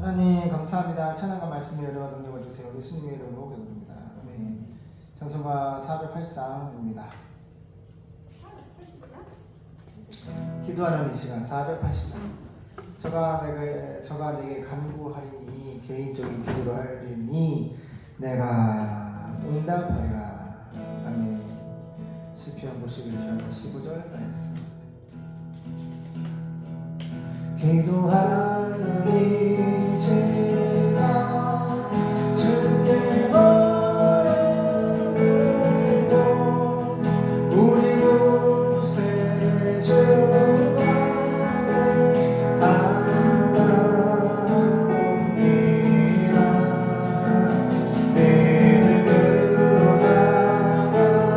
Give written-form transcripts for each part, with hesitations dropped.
하나님 감사합니다. 찬양과 말씀의 은혜와 능력을 주세요. 예수님의 이름으로 기도드립니다. 아멘. 찬송가 480장입니다. 기도하는 이 시간 480장. 저가 내게 간구하리니 개인적인 기도를 하리니 내가 응답하리라. 아멘. 시편 91편 15절 말씀. 기도하니 제가 주께 어려우고 우리 곳에 주와 다가옵니다. 믿음으로 나가며 주를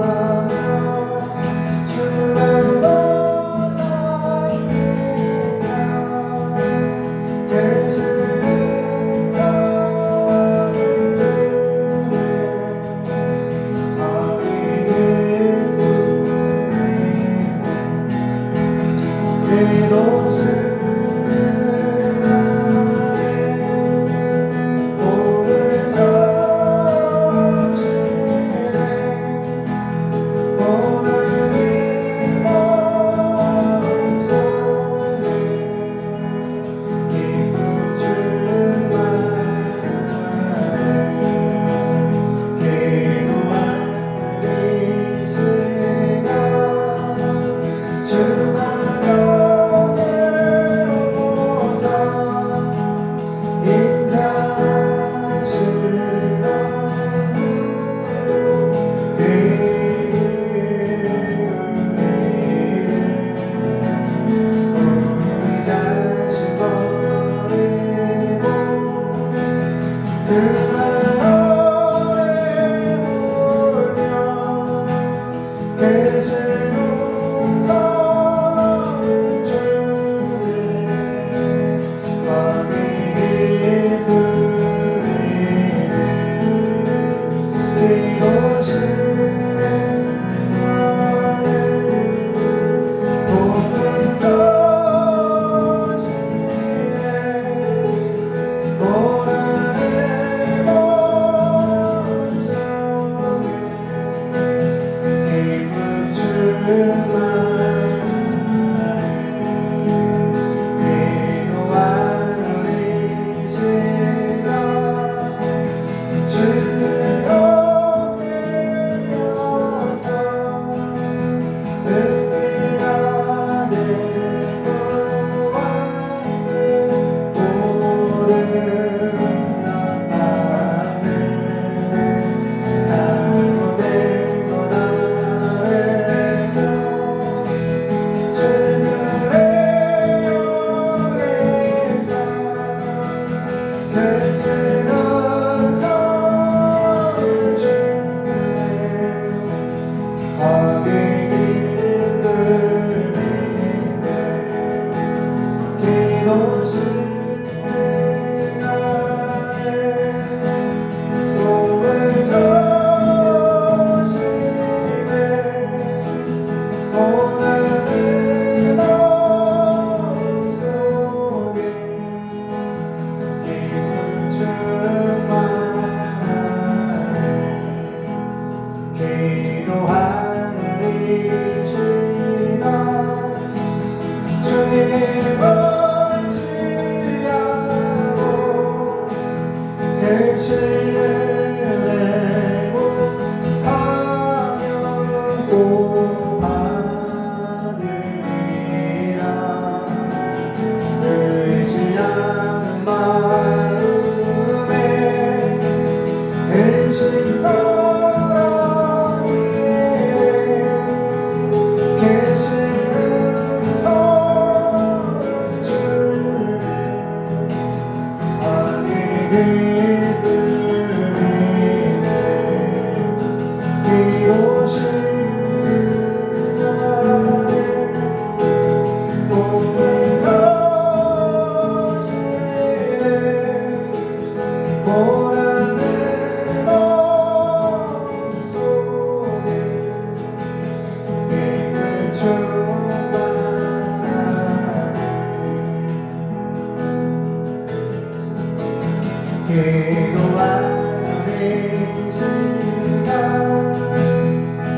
기도하는 이 시간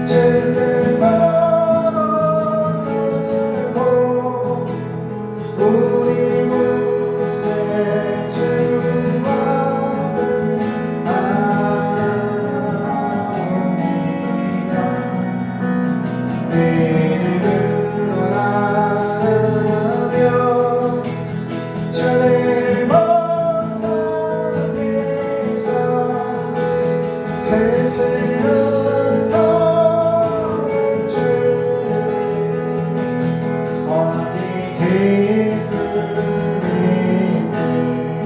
주를 걸어들고 우리 곳에 주와 믿음으로 나아가며 주의 목소리에서 계시는 소리 어디 기쁨이 기도시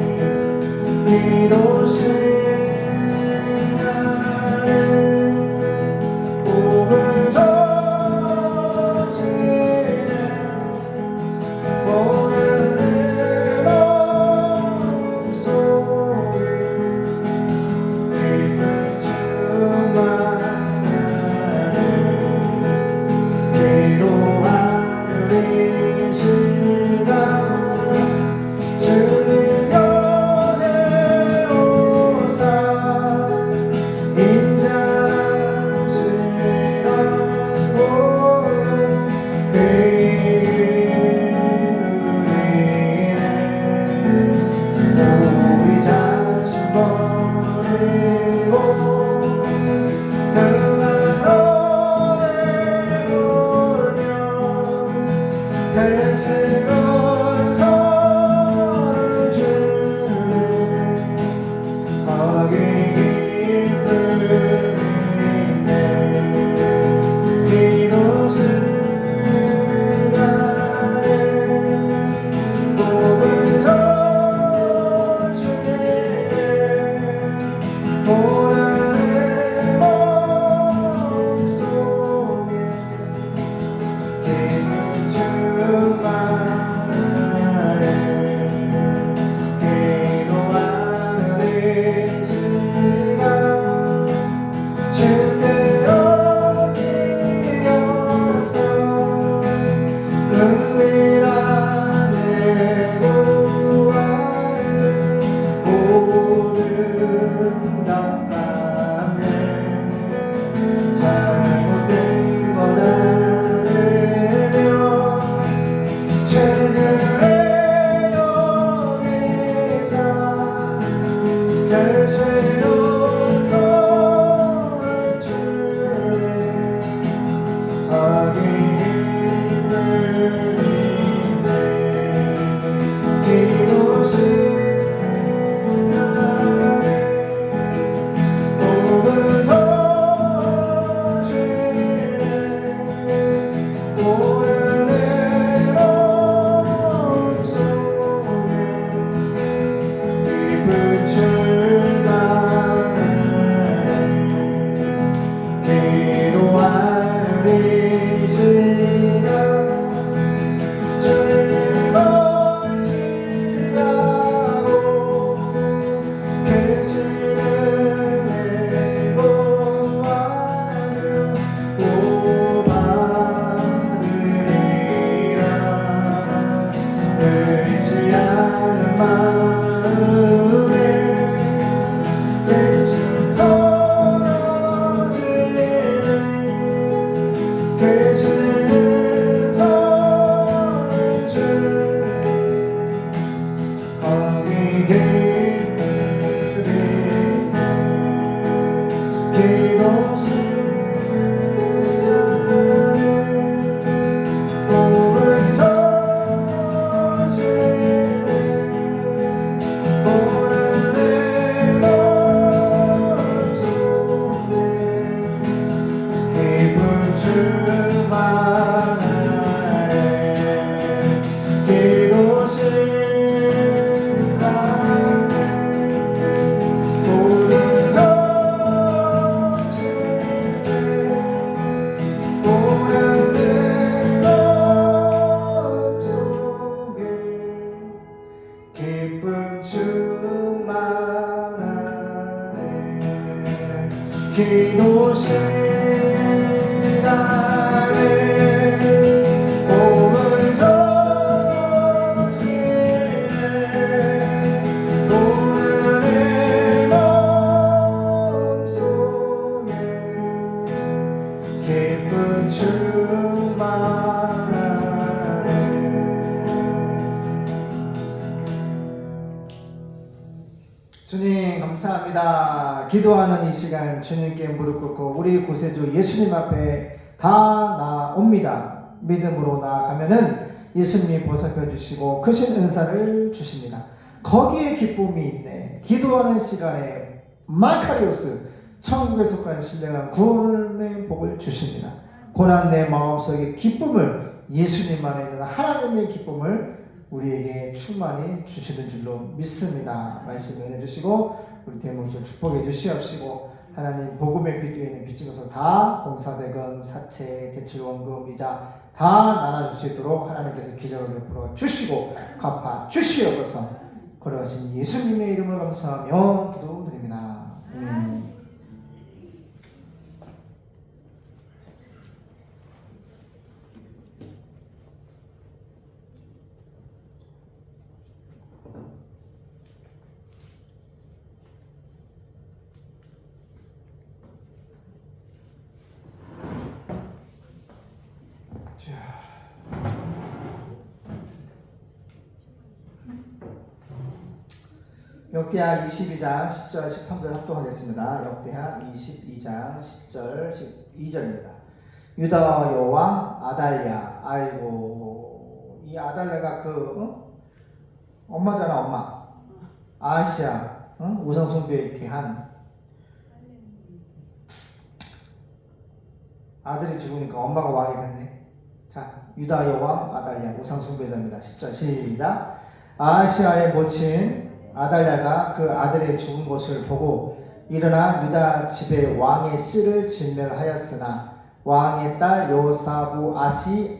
기도 시간에 몸을 적시네 오늘의 주님 감사합니다. 기도하는 이 시간 주님께 무릎 꿇고 우리 구세주 예수님 앞에 다 나옵니다. 믿음으로 나아가면은 예수님이 보살펴 주시고 크신 은사를 주십니다. 거기에 기쁨이 있네. 기도하는 시간에 마카리오스 천국에 속한 신령한 구원의 복을 주십니다. 고난 내 마음속에 기쁨을 예수님 안에 있는 하나님의 기쁨을 우리에게 충만히 주시는 줄로 믿습니다. 말씀 전해주시고 우리 대목줄 축복해 주시옵시고 하나님 복음의 빛 위에는 빛인 것을 다 공사대금 사채 대출 원금 이자 다 나눠줄 수 있도록 하나님께서 기적을 베풀어 주시고 갚아 주시옵소서. 걸어가신 예수님의 이름을 감사하며 기도드립니다. 아멘. 역대하 22장 10절 13절 합동하겠습니다. 역대하 22장 10절 12절입니다. 유다 여왕 아달랴. 아이고 이 아달랴가 엄마잖아. 엄마 아시아 우상 숭배 이렇게 한 아들이 죽으니까 엄마가 왕이 됐네. 자, 유다 여왕 아달랴 우상 숭배자입니다. 10절 시작. 아시아의 모친 아달랴가 그 아들의 죽은 것을 보고 일어나 유다 집의 왕의 씨를 진멸하였으나 왕의 딸 여호사부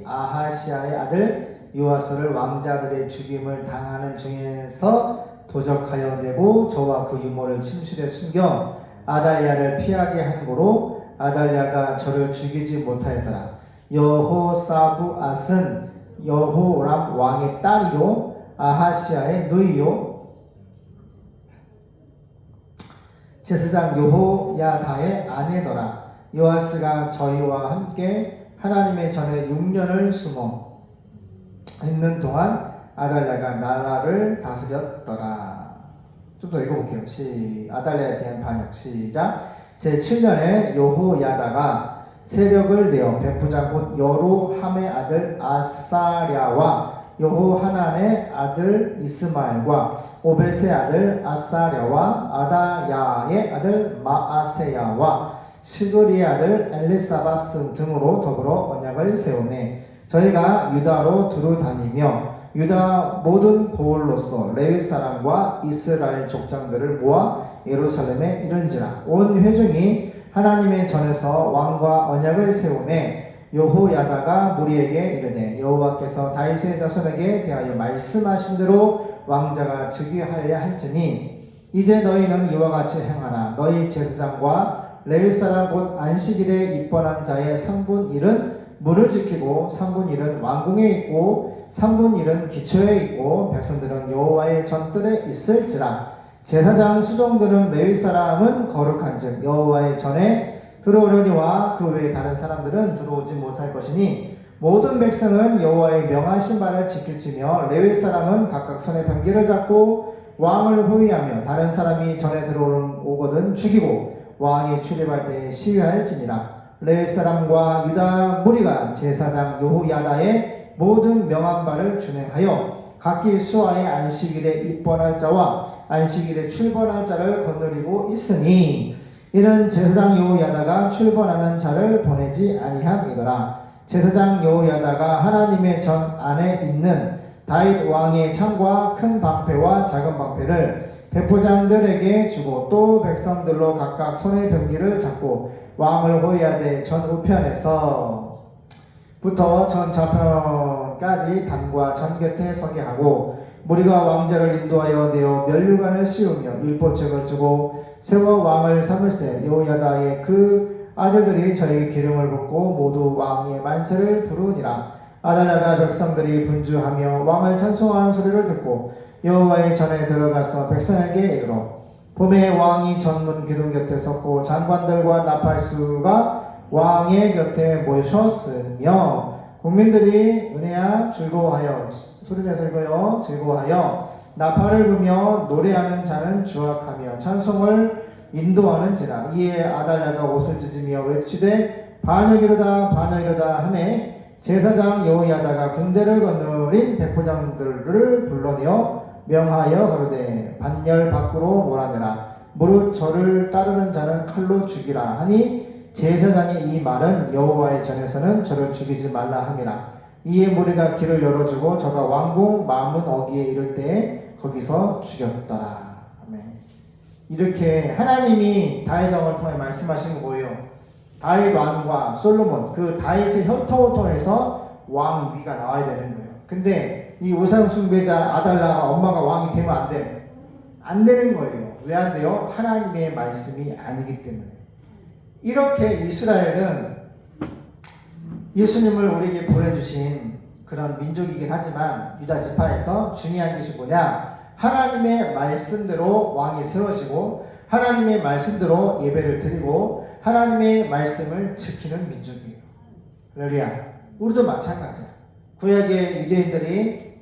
아하시아의 아들 요아스를 왕자들의 죽임을 당하는 중에서 도적하여 내고 저와 그 유모를 침실에 숨겨 아달랴를 피하게 한 고로 아달랴가 저를 죽이지 못하였더라. 여호사부앗은 여호람 왕의 딸이요 아하시아의 누이요 제사장 여호야다의 아내더라. 요아스가 저희와 함께 하나님의 전에 6년을 숨어 있는 동안 아달랴가 나라를 다스렸더라. 좀 더 읽어볼게요. 아달랴에 대한 반역 시작. 제7년에 여호야다가 세력을 내어 백부장 곧 여로함의 아들 아사랴와 여호하난의 아들 이스마엘과 오벳의 아들 아사랴와 아다야의 아들 마아세야와 시그리의 아들 엘리사바스 등으로 더불어 언약을 세우매 저희가 유다로 두루 다니며 유다 모든 고을로서 레위 사람과 이스라엘 족장들을 모아 예루살렘에 이른지라. 온 회중이 하나님의 전에서 왕과 언약을 세우매 여호야다가 무리에게 이르되 여호와께서 다윗의 자손에게 대하여 말씀하신 대로 왕자가 즉위하여야 할지니 이제 너희는 이와 같이 행하라. 너희 제사장과 레위 사람 곧 안식일에 입번한 자의 3분 1은 문을 지키고 3분 1은 왕궁에 있고 3분 1은 기초에 있고 백성들은 여호와의 전뜰에 있을지라. 제사장 수종들은 레위 사람은 거룩한즉 여호와의 전에 들어오려니와 그 외에 다른 사람들은 들어오지 못할 것이니 모든 백성은 여호와의 명하신 바를 지킬지며 레위 사람은 각각 손에 병기를 잡고 왕을 호위하며 다른 사람이 전에 들어오거든 죽이고 왕이 출입할 때 시위할지니라. 레위 사람과 유다 무리가 제사장 여호야다의 모든 명한 바를 준행하여 각기 수하의 안식일에 입번할 자와 안식일에 출번할 자를 거느리고 있으니 이는 제사장 여호야다가 출번하는 자를 보내지 아니함이더라. 제사장 여호야다가 하나님의 전 안에 있는 다윗 왕의 창과 큰 방패와 작은 방패를 백부장들에게 주고 또 백성들로 각각 손에 병기를 잡고 왕을 호위하되 전 우편에서부터 전 좌편까지 단과 전 곁에 서게 하고 무리가 왕자를 인도하여 내어 면류관을 씌우며 율법책을 주고 세워 왕을 삼을세. 여호야다의 그 아들들이 저에게 기름을 붓고 모두 왕의 만세를 부르니라. 아달랴가 백성들이 분주하며 왕을 찬송하는 소리를 듣고 여호와의 전에 들어가서 백성에게 이르러 봄에 왕이 전문 기둥 곁에 섰고 장관들과 나팔수가 왕의 곁에 모셨으며 국민들이 은혜야 즐거워하여 소리내서 읽어요. 즐거워하여 나팔을 불며 노래하는 자는 주악하며 찬송을 인도하는지라. 이에 아달랴가 옷을 찢으며 외치되 반역이로다 반역이로다 하매 제사장 여호야다가 군대를 거느린 백부장들을 불러내어 명하여 가로되 반열 밖으로 몰아내라. 무릇 저를 따르는 자는 칼로 죽이라 하니 제사장의 이 말은 여호와의 전에서는 저를 죽이지 말라 함이라. 이에 무리가 길을 열어주고 저가 왕궁 마문 어귀에 이를 때에 거기서 죽였더라. 아멘. 이렇게 하나님이 다윗 왕을 통해 말씀하신 거 뭐예요? 다윗 왕과 솔로몬, 그 다윗의 혈통을 통해서 왕위가 나와야 되는 거예요. 근데 이 우상 숭배자 아달랴가 엄마가 왕이 되면 안 돼. 안 되는 거예요. 왜 안 돼요? 하나님의 말씀이 아니기 때문에. 이렇게 이스라엘은 예수님을 우리에게 보내주신 그런 민족이긴 하지만 유다 지파에서 중요한 것이 뭐냐? 하나님의 말씀대로 왕이 세워지고 하나님의 말씀대로 예배를 드리고 하나님의 말씀을 지키는 민족이에요. 할렐루야. 우리도 마찬가지야. 구약의 유대인들이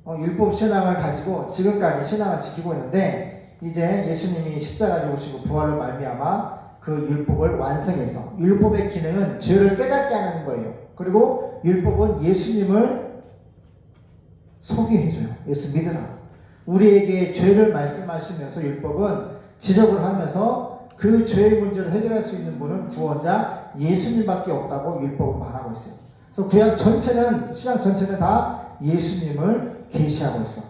율법 신앙을 가지고 지금까지 신앙을 지키고 있는데 이제 예수님이 십자가 죽으시고 부활로 말미암아 그 율법을 완성해서 율법의 기능은 죄를 깨닫게 하는 거예요. 그리고 율법은 예수님을 소개해줘요. 예수 믿으라. 우리에게 죄를 말씀하시면서 율법은 지적을 하면서 그 죄의 문제를 해결할 수 있는 분은 구원자 예수님밖에 없다고 율법은 말하고 있어요. 그래서 구약 전체는 신약 전체는 다 예수님을 계시하고 있어.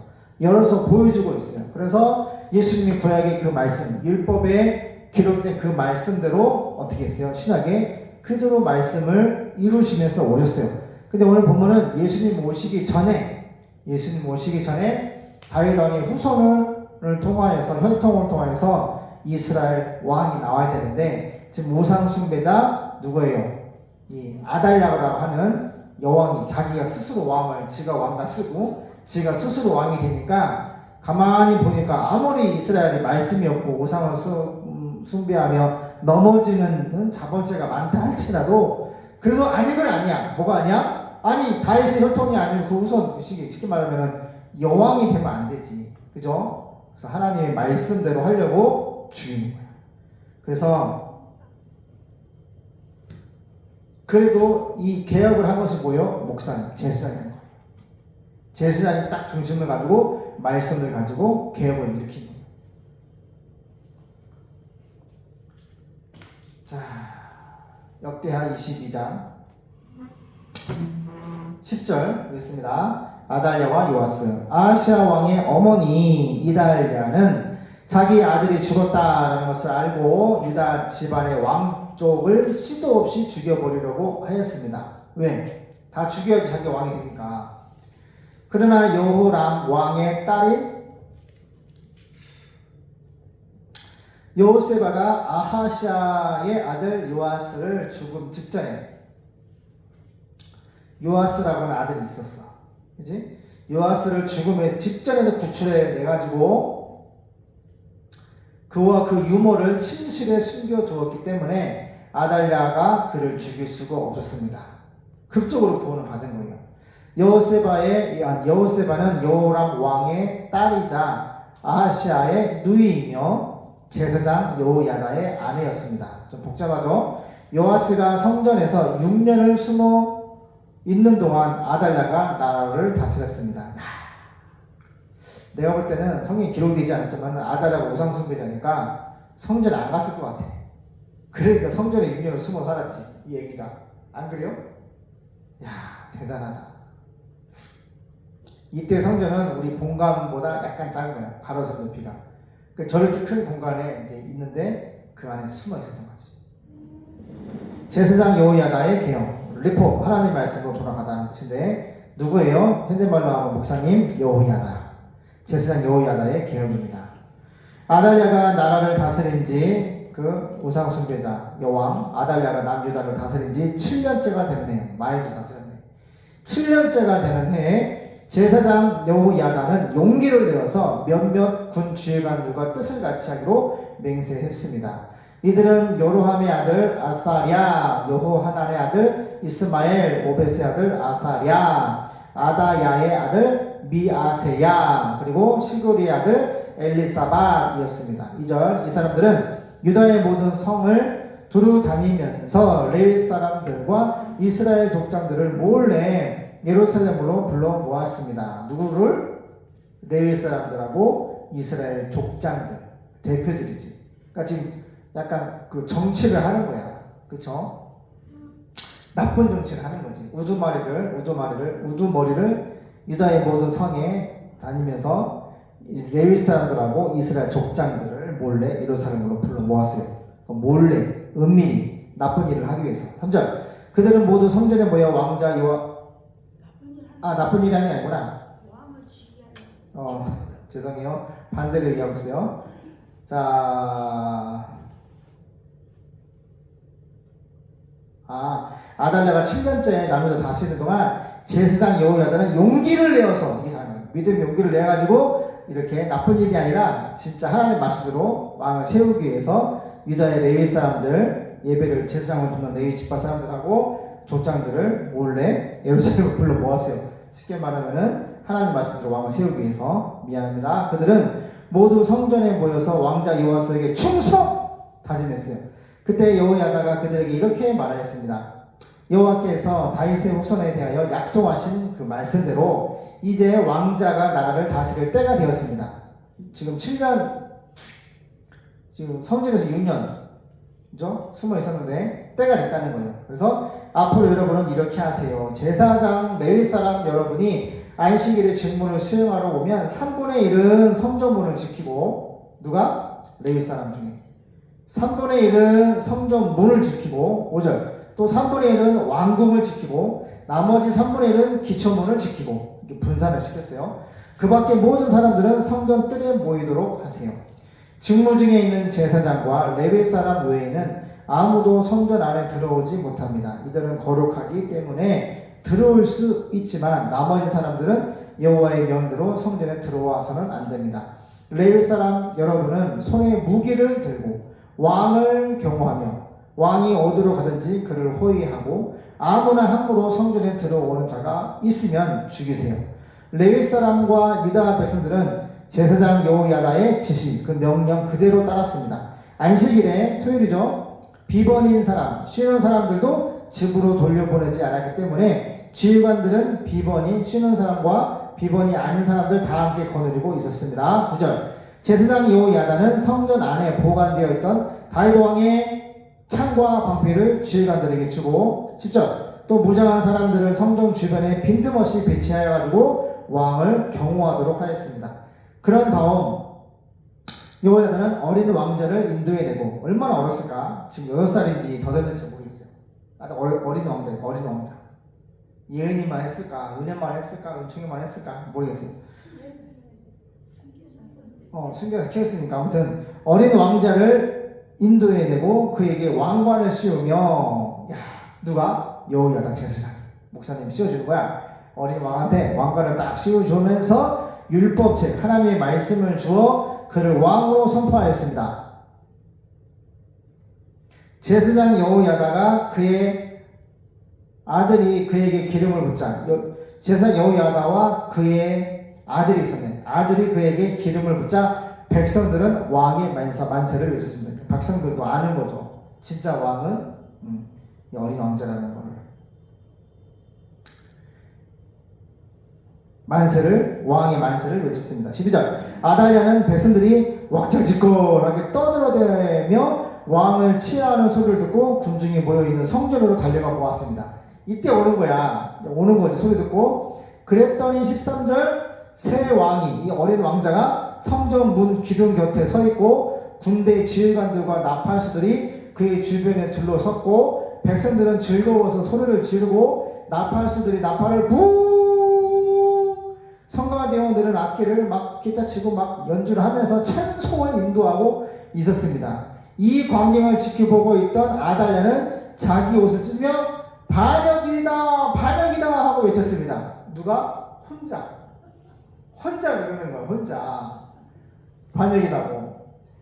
열어서 보여주고 있어요. 그래서 예수님이 구약의 그 말씀, 율법에 기록된 그 말씀대로 어떻게 했어요? 신약에 그대로 말씀을 이루시면서 오셨어요. 근데 오늘 본문은 예수님 오시기 전에 다윗 왕의 후손을 통하여서 혈통을 통하여서 이스라엘 왕이 나와야 되는데 지금 우상 숭배자 누구예요? 이 아달랴라고 하는 여왕이 자기가 스스로 왕을 지가 왕가 쓰고 지가 스스로 왕이 되니까 가만히 보니까 아무리 이스라엘이 말씀이 없고 우상을 숭배하며 넘어지는 자본죄가 많다 할지라도 그래도 아닌 건 아니야. 뭐가 아니야? 아니 다윗의 혈통이 아닌 그 후손 쉽게 말하면 여왕이 되면 안 되지. 그죠? 그래서 하나님의 말씀대로 하려고 죽이는 거야. 그래서 그래도 이 개혁을 한 것이 뭐예요? 목사님, 제사장인 거예요. 제사장이 딱 중심을 가지고 말씀을 가지고 개혁을 일으킨 거예요. 자, 역대하 22장 10절 보겠습니다. 아달랴와 요아스. 아하시아 왕의 어머니 이달랴는 자기 아들이 죽었다라는 것을 알고 유다 집안의 왕족을 시도 없이 죽여버리려고 하였습니다. 왜? 다 죽여야지 자기 왕이 되니까. 그러나 여호람 왕의 딸인 여호세바가 아하시아의 아들 요아스를 죽음 직전에 요아스라고 하는 아들이 있었어. 그치? 요아스를 죽음의 직전에서 구출해 내가지고 그와 그 유모를 침실에 숨겨주었기 때문에 아달랴가 그를 죽일 수가 없었습니다. 극적으로 구원을 받은 거예요. 여호세바는 여호람 왕의 딸이자 아하시아의 누이이며 제사장 여호야다의 아내였습니다. 좀 복잡하죠? 요아스가 성전에서 6년을 숨어 있는 동안 아달랴가 나라를 다스렸습니다. 내가 볼 때는 성경에 기록되지 않았지만 아달랴가 우상숭배자니까 성전에 안 갔을 것 같아. 그러니까 성전에 6년을 숨어 살았지. 이 얘기가. 안 그래요? 야, 대단하다. 이때 성전은 우리 본관보다 약간 작은 거야. 가로선 높이가. 저렇게 큰 공간에 이제 있는데 그 안에 숨어 있었던 거지. 제사장 여호야다의 개혁. 리포, 하나님 말씀으로 돌아가다는 뜻인데 누구예요? 현재 말로 하면 목사님 여호야다. 제사장 여호야다의 개혁입니다. 아달랴가 나라를 다스린 지 그 우상 숭배자 여왕 아달랴가 남유다를 다스린 지 7년째가 되는 해. 많이도 다스렸네. 7년째가 되는 해에 제사장 여호야다는 용기를 내어서 몇몇 군 주의관들과 뜻을 같이 하기로 맹세했습니다. 이들은 요로함의 아들 아사랴, 여호하난의 아들 이스마엘, 오벳의 아들 아사랴, 아다야의 아들 미아세야 그리고 시그리의 아들 엘리사밧이었습니다. 2절 이 사람들은 유다의 모든 성을 두루 다니면서 레위 사람들과 이스라엘 족장들을 몰래 예루살렘으로 불러 모았습니다. 누구를? 레위 사람들하고 이스라엘 족장들 대표들이지. 그러니까 지금 약간 그 정치를 하는 거야. 그쵸? 나쁜 정치를 하는 거지. 우두머리를 유다의 모든 성에 다니면서 레위 사람들하고 이스라엘 족장들을 몰래 예루살렘으로 불러 모았어요. 몰래, 은밀히 나쁜 일을 하기 위해서. 3절 그들은 모두 성전에 모여 왕자 요아 나쁜 일이 아니구나. 죄송해요. 반대로 얘기하고 있어요. 자, 아달랴가 7년째 나누어 다스리는 동안 제사장 여호야다는 용기를 내어서 믿음 용기를 내가지고 이렇게 나쁜 일이 아니라 진짜 하나님의 말씀대로 왕을 세우기 위해서 유다의 레위 사람들 예배를 제사장을 돕는 레위 집파 사람들하고 족장들을 몰래 예루살렘으로 불러 모았어요. 쉽게 말하면은 하나님 말씀대로 왕을 세우기 위해서. 미안합니다. 그들은 모두 성전에 모여서 왕자 요아스에게 충성 다짐했어요. 그때 여호야다가 그들에게 이렇게 말하였습니다. 여호와께서 다윗의 후손에 대하여 약속하신 그 말씀대로 이제 왕자가 나라를 다스릴 때가 되었습니다. 지금 7년, 지금 성전에서 6년, 그죠? 숨어 있었는데 때가 됐다는 거예요. 그래서 앞으로 여러분은 이렇게 하세요. 제사장 레위 사람 여러분이 안식일에 직무를 수행하러 오면 3분의 1은 성전문을 지키고, 누가? 레위 사람 중에 3분의 1은 성전문을 지키고, 5절 또 3분의 1은 왕궁을 지키고, 나머지 3분의 1은 기초문을 지키고, 이렇게 분산을 시켰어요. 그 밖에 모든 사람들은 성전 뜰에 모이도록 하세요. 직무 중에 있는 제사장과 레위 사람 외에는 아무도 성전 안에 들어오지 못합니다. 이들은 거룩하기 때문에 들어올 수 있지만 나머지 사람들은 여호와의 명대로 성전에 들어와서는 안 됩니다. 레위 사람 여러분은 손에 무기를 들고 왕을 경호하며 왕이 어디로 가든지 그를 호위하고 아무나 함부로 성전에 들어오는 자가 있으면 죽이세요. 레위 사람과 유다 백성들은 제사장 여호야다의 지시, 그 명령 그대로 따랐습니다. 안식일에, 토요일이죠, 비번인 사람, 쉬는 사람들도 집으로 돌려보내지 않았기 때문에 지휘관들은 비번인, 쉬는 사람과 비번이 아닌 사람들 다 함께 거느리고 있었습니다. 9절 제사장 여호야다는 성전 안에 보관되어 있던 다윗 왕의 창과 방패를 지휘관들에게 주고, 10절 또 무장한 사람들을 성전 주변에 빈틈없이 배치하여 가지고 왕을 경호하도록 하였습니다. 그런 다음 여호야다는 어린 왕자를 인도해내고, 얼마나 어렸을까? 지금 6살인지 더 됐는지 모르겠어요. 아주 어린 왕자. 예은이만 했을까? 은혜만 했을까? 은총이만 했을까? 모르겠어요. 숨겨서 키웠으니까. 아무튼 어린 왕자를 인도해내고 그에게 왕관을 씌우며, 누가? 여호야다 제사장 목사님이 씌워주는 거야. 어린 왕한테 왕관을 딱 씌워주면서 율법책 하나님의 말씀을 주어 그를 왕으로 선포하였습니다. 제사장 여호야다가 그의 아들이 그에게 기름을 붓자, 제사장 여호야다와 그의 아들이 있었네. 아들이 그에게 기름을 붓자 백성들은 왕의 만세를 외쳤습니다. 백성들도 아는 거죠. 진짜 왕은 어린 왕자라는 거를. 왕의 만세를 외쳤습니다. 12절 아달랴는 백성들이 왁자지껄하게 떠들어대며 왕을 치하하는 소리를 듣고 군중이 모여있는 성전으로 달려가 보았습니다. 이때 오는 거지. 소리 듣고. 그랬더니 13절 새 왕이, 이 어린 왕자가 성전 문 기둥 곁에 서 있고 군대 지휘관들과 나팔수들이 그의 주변에 둘러섰고, 백성들은 즐거워서 소리를 지르고 나팔수들이 나팔을 성가와 대원들은 악기를 막 기타 치고 막 연주를 하면서 찬송을 인도하고 있었습니다. 이 광경을 지켜보고 있던 아달랴는 자기 옷을 찢으며 반역이다 하고 외쳤습니다. 누가? 혼자 그러는 거야. 혼자 반역이라고.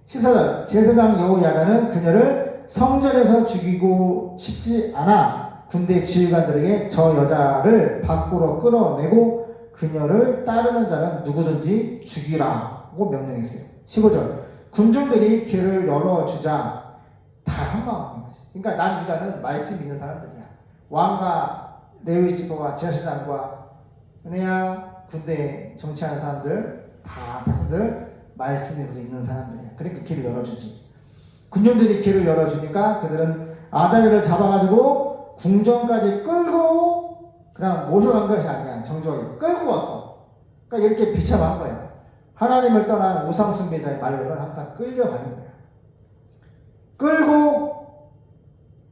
14절 제사장 여호야다는 그녀를 성전에서 죽이고 싶지 않아 군대 지휘관들에게 저 여자를 밖으로 끌어내고 그녀를 따르는 자는 누구든지 죽이라고 명령했어요. 15절 군중들이 길을 열어주자 다 한마음인 거지. 그러니까 난 유다는 말씀 있는 사람들이야. 왕과 레위 지파와 제사장과 은혜야 군대에 정치하는 사람들 다 백성들 말씀이 있는 사람들이야. 그러니까 길을 열어주지. 군중들이 길을 열어주니까 그들은 아다리를 잡아가지고 궁전까지 끌고 그냥 모셔간 것이 아니야. 정중하게 끌고 왔어. 그러니까 이렇게 비참한 거야. 하나님을 떠난 우상숭배자의 말로는 항상 끌려가는 거야. 끌고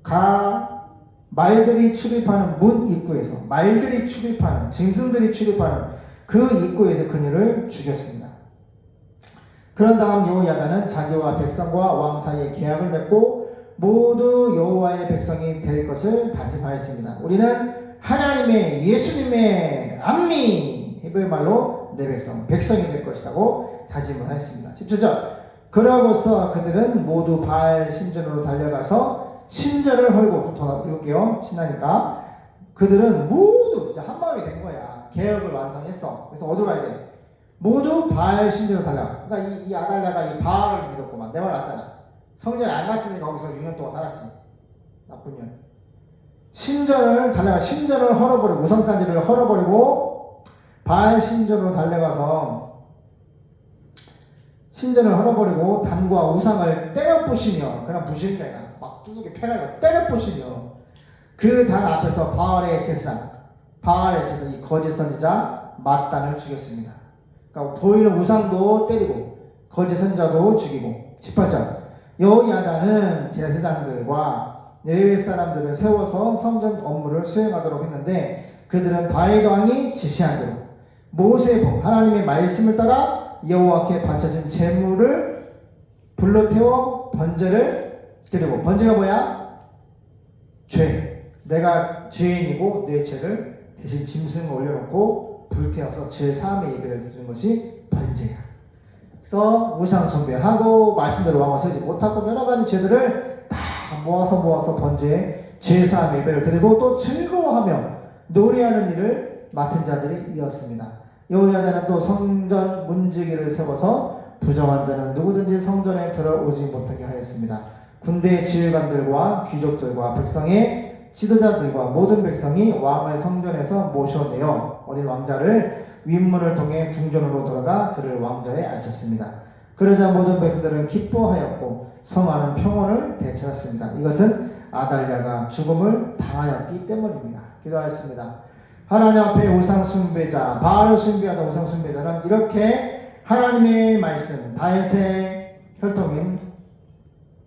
가 말들이 출입하는 문 입구에서 말들이 출입하는 짐승들이 출입하는 그 입구에서 그녀를 죽였습니다. 그런 다음 여호야다는 자기와 백성과 왕 사이에 계약을 맺고 모두 여호와의 백성이 될 것을 다짐하였습니다. 우리는 하나님의 예수님의 암미 헤브리 말로 내 백성이 될 것이라고 다짐을 하였습니다. 17절 그러고서 그들은 모두 바알 신전으로 달려가서 신전을 헐고 좀 더 읽을게요. 신나니까 그들은 모두 이제 한 마음이 된 거야. 계획을 완성했어. 그래서 어디로 가야 돼? 모두 바알 신전으로 달려. 그러니까 이 아달랴가 이 바알을 믿었구만. 내 말 맞잖아. 성전에 안 갔으니까 거기서 6년 동안 살았지. 나쁜 년. 신전을 달려가 신전을 헐어버리고 우상단지를 헐어버리고 바알 신전으로 달려가서 신전을 헐어버리고 단과 우상을 때려 부시며 그냥 부시는 게 아니라 막 두둑이 패가지고 때려 부시며 그 단 앞에서 바알의 제사장 이 거짓 선지자 맏단을 죽였습니다. 그러니까 보이는 우상도 때리고 거짓 선지자도 죽이고 18절 여호야다는 제사장들과 레위 사람들을 세워서 성전 업무를 수행하도록 했는데 그들은 다윗 왕이 지시한 대로 모세의 법 하나님의 말씀을 따라 여호와께 바쳐진 제물을 불로 태워 번제를 드리고 번제가 뭐야? 죄. 내가 죄인이고 내 죄를 대신 짐승을 올려놓고 불태워서 죄 사함의 예배를 드리는 것이 번제야. 그래서 우상 숭배하고 말씀대로 왕을 세우지 못하고 여러 가지 죄들을 다 모아서 번제에 죄 사함 예배를 드리고 또 즐거워하며 노래하는 일을 맡은 자들이 이었습니다. 여호야다는 또 성전 문지기를 세워서 부정한 자는 누구든지 성전에 들어오지 못하게 하였습니다. 군대의 지휘관들과 귀족들과 백성의 지도자들과 모든 백성이 왕을 성전에서 모셔내어 어린 왕자를 윗문을 통해 궁전으로 돌아가 그를 왕좌에 앉혔습니다. 그러자 모든 백성들은 기뻐하였고 성 안은 평온을 되찾았습니다. 이것은 아달랴가 죽음을 당하였기 때문입니다. 기도하였습니다. 하나님 앞에 우상숭배자, 바알을 숭배하던 우상숭배자는 이렇게 하나님의 말씀, 다윗의 혈통인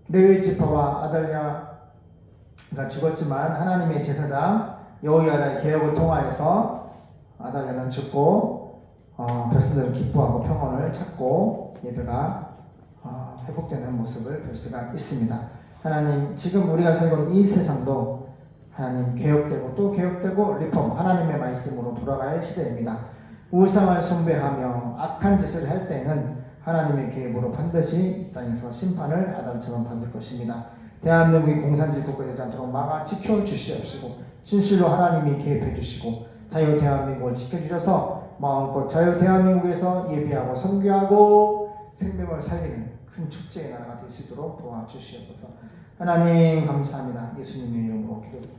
레위 지파와 아달랴가 죽었지만 하나님의 제사장 여호야다의 개혁을 통하여서 아달랴는 죽고 백성들은 기뻐하고 평온을 찾고 예배가 회복되는 모습을 볼 수가 있습니다. 하나님 지금 우리가 살고 있는 이 세상도 하나님 개혁되고 또 개혁되고 리폼 하나님의 말씀으로 돌아갈 시대입니다. 우상을 숭배하며 악한 짓을 할 때에는 하나님의 계획으로 반드시 이 땅에서 심판을 아담처럼 받을 것입니다. 대한민국이 공산주의 국가 되지 않도록 막아 지켜주시옵시고 진실로 하나님이 개입해 주시고 자유 대한민국을 지켜주셔서 마음껏 자유 대한민국에서 예배하고 선교하고 생명을 살리는 큰 축제의 나라가 될 수 있도록 도와주시옵소서. 하나님 감사합니다. 예수님의 이름으로 기도드립니다.